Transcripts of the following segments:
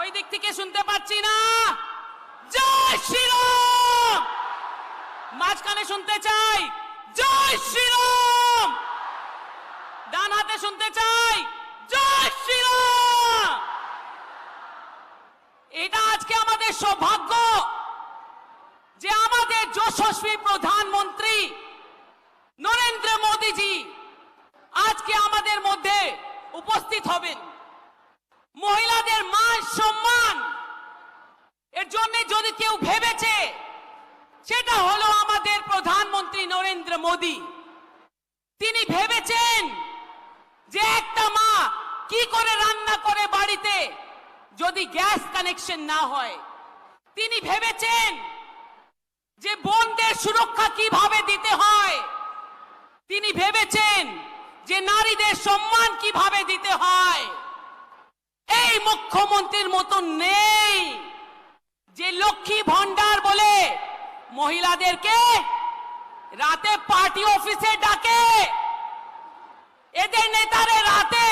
ওই দিক থেকে শুনতে পাচ্ছি না। জয় শ্রীরাম। মাঝখানে শুনতে চাই জয় শ্রীরাম। ডান হাতে শুনতে চাই জয় শ্রীরাম। এটা আজকে আমাদের সৌভাগ্য যে আমাদের যশস্বী প্রধানমন্ত্রী নরেন্দ্র মোদীজি আজকে আমাদের মধ্যে উপস্থিত হবেন। মহিলাদের মান সম্মান এর জন্য যদি কেউ ভেবেছে সেটা হলো আমাদের প্রধানমন্ত্রী নরেন্দ্র মোদী। তিনি ভেবেছেন যে একটা মা কি করে রান্না করে বাড়িতে যদি গ্যাস কানেকশন না হয়। তিনি ভেবেছেন যে বোনদের সুরক্ষা কিভাবে দিতে হয়। তিনি ভেবেছেন যে নারীদের সম্মান কিভাবে দিতে হয়। এই মুখ্যমন্ত্রীর মতন নেই যে লক্ষ্মী ভান্ডার বলে মহিলাদেরকে রাতে পার্টি অফিসে ডাকে। এদের নেতারে রাতে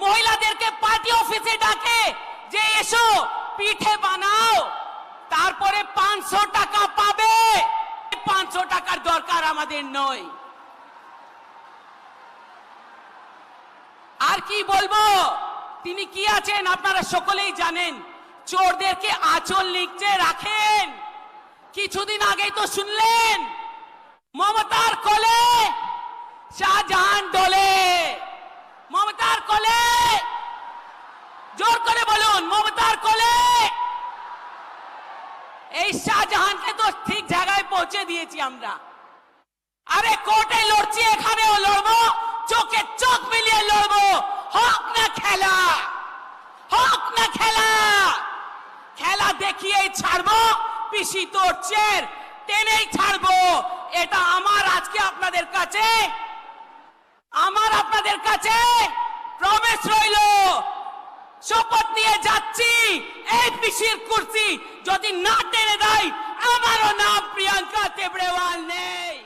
মহিলাদেরকে পার্টি অফিসে ডাকে যে এসো পিঠে বানাও, তারপরে 500 টাকা পাবে। 500 টাকার দরকার আমাদের নয়। আর কি বলবো, তিনি কি আছেন আপনারা সকলেই জানেন। চোরদেরকে আঁচল নিচে রাখেন। কিছুদিন আগেই তো শুনলেন মমতার কোলে শাহজাহান ডোলে। মমতার কোলে, জোর করে বলুন, মমতার কোলে। এই শাহজাহানকে তো ঠিক জায়গায় পৌঁছে দিয়েছি আমরা। আরে কোর্টে লড়ছি, এখানেও লড়বো, চোখে চোখ মিলিয়ে লড়বো। হোক না খেলা, হোক না খেলা। খেলা দেখিয়েই ছাড়বো, পিসি তোর চের টেনেই ছাড়বো। এটা আমার আজকে আপনাদের কাছে, আমার আপনাদের কাছে প্রমিস রইল। শপথ নিয়ে যাচ্ছি, এই পিসির কুর্সি যদি না টেনে দেয় আমারও নাম প্রিয়াঙ্কা তেবড়েওয়াল নেই।